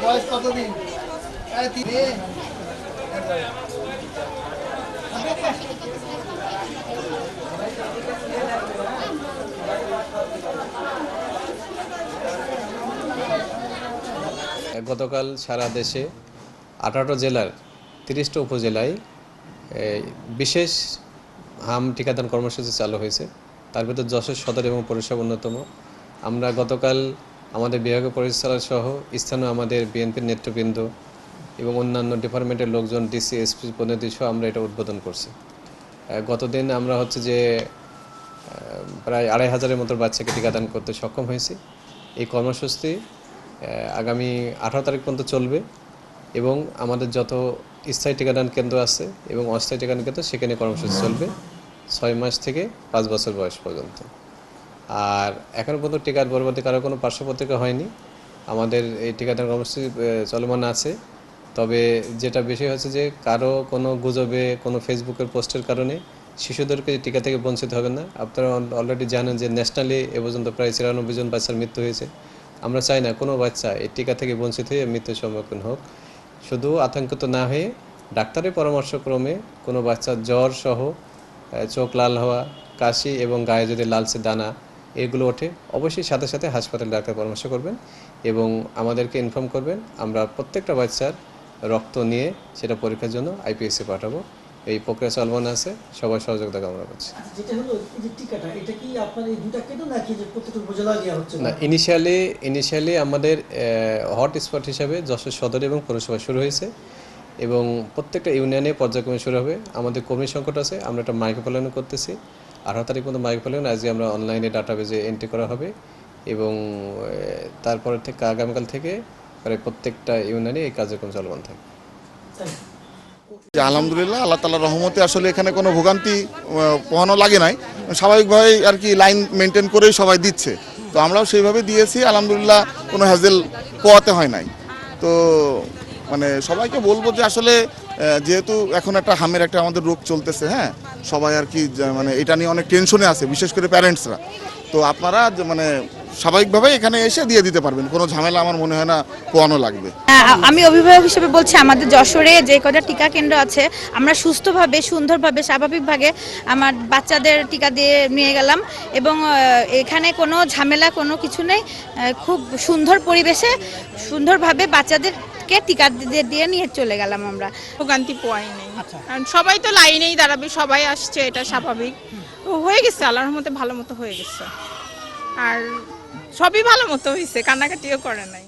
বয়স কতদিন? গতকাল সারা দেশে 18টা জেলার 30টা উপজেলায় বিশেষ হাম টিকাদান কর্মসূচি চালু হয়েছে। তার ভিতর যশোর সদর এবং পৌরসভা অন্যতম। আমরা গতকাল আমাদের বিভাগীয় পরিচালক সহ স্থানীয় আমাদের বিএনপির নেতৃবৃন্দ এবং অন্যান্য ডিপার্টমেন্টের লোকজন, ডিসি, এসপি প্রতিনিধি সহ আমরা এটা উদ্বোধন করছি। গতদিন আমরা যে প্রায় 2500-এর মতো বাচ্চাকে টিকাদান করতে সক্ষম হয়েছি। এই কর্মসূচি আগামী 18 তারিখ পর্যন্ত চলবে এবং আমাদের যত স্থায়ী টিকাদান কেন্দ্র আছে এবং অস্থায়ী টিকাদান কেন্দ্র সেখানে কর্মসূচি চলবে 6 মাস থেকে 5 বছর বয়স পর্যন্ত। আর এখনও পর্যন্ত টিকার পরবর্তী কারো কোনো পার্শ্ব প্রতিক্রিয়া হয়নি। আমাদের এই টিকাদান কর্মসূচি চলমান আছে। তবে যেটা বিষয় হচ্ছে যে কারো কোনো গুজবে, কোনো ফেসবুকের পোস্টের কারণে শিশুদেরকে টিকা থেকে বঞ্চিত হবে না। আপনারা অলরেডি জানেন যে ন্যাশনালি এ পর্যন্ত প্রায় 94 জন বাচ্চার মৃত্যু হয়েছে। আমরা চাই না কোনো বাচ্চা এই টিকা থেকে বঞ্চিত হয়ে মৃত্যুর সম্মুখীন হোক। শুধু আতঙ্কিত না হয়ে ডাক্তারের পরামর্শক্রমে কোনো বাচ্চার জ্বর সহ চোখ লাল হওয়া, কাশি এবং গায়ে যদি লালচে দানা এগুলো ওঠে, অবশ্যই সাথে সাথে হাসপাতালে ডাক্তার পরামর্শ করবেন এবং আমাদেরকে ইনফর্ম করবেন। আমরা প্রত্যেকটা বাচ্চার রক্ত নিয়ে সেটা পরীক্ষার জন্য আইপিএসসি পাঠাবো। এই প্রক্রিয়া চলমান আছে, সবাই সহযোগিতা কামনা করছি। যেটা হলো এই যে টিকাটা, এটা কি আপনার এই দুটো কেন্দ্র নাকি যে প্রত্যেকটা উপজেলায় দেওয়া হচ্ছে? না, ইনিশিয়ালি আমাদের হট স্পট হিসাবে যশোর সদর এবং পৌরসভা শুরু হয়েছে এবং প্রত্যেকটা ইউনিয়নে পর্যায়ক্রমে শুরু হবে। আমাদের কর্মী সংকট আছে, আমরা একটা মাইক্রোপ্ল্যানও করতেছি। 18 তারিখ পর্যন্ত মাইক্রোপ্ল্যান আজকে আমরা অনলাইনে ডাটাবেজে এন্ট্রি করা হবে এবং তারপরে থেকে আগামীকাল থেকে প্রায় প্রত্যেকটা ইউনিয়নে এই কার্যক্রম চলমান থাকবে। আলহামদুলিল্লাহ, আল্লাহ তাআলার রহমতে আসলে এখানে কোনো ভোগান্তি পোহানো লাগে নাই। স্বাভাবিকভাবে আর কি লাইন মেনটেন করেই সবাই দিচ্ছে, তো আমরাও সেইভাবে দিয়েছি। আলহামদুলিল্লাহ, কোনো হ্যাজেল পোয়াতে হয় নাই। তো মানে সবাইকে বলবো যে আসলে যেহেতু এখন একটা হামের একটা আমাদের রোগ চলতেছে, হ্যাঁ, সবাই আর কি মানে এটা নিয়ে অনেক টেনশনে আছে, বিশেষ করে প্যারেন্টসরা। তো আপনারা মানে স্বাভাবিকভাবে এখানে এসে দিয়ে দিতে পারবেন, কোনো ঝামেলা আমার মনে হয় না পোয়ানো লাগবে। আমি অভিভাবক হিসেবে বলছি, আমাদের যশোরে যে কটা টিকা কেন্দ্র আছে আমরা সুস্থভাবে, সুন্দরভাবে, স্বাভাবিকভাবে আমার বাচ্চাদের টিকা দিয়ে নিয়ে গেলাম এবং এখানে কোনো ঝামেলা কোনো কিছু নেই। খুব সুন্দর পরিবেশে সুন্দরভাবে বাচ্চাদেরকে টিকা দিয়ে নিয়ে চলে গেলাম আমরা। ভোগান্তি পোয়াই নেই, কারণ সবাই তো লাইনেই দাঁড়াবে, সবাই আসছে, এটা স্বাভাবিক। হয়ে গেছে, আল্লাহর রহমতে ভালো মতো হয়ে গেছে, আর সবই ভালো মতো হয়েছে, কান্নাকাটিও করে নাই।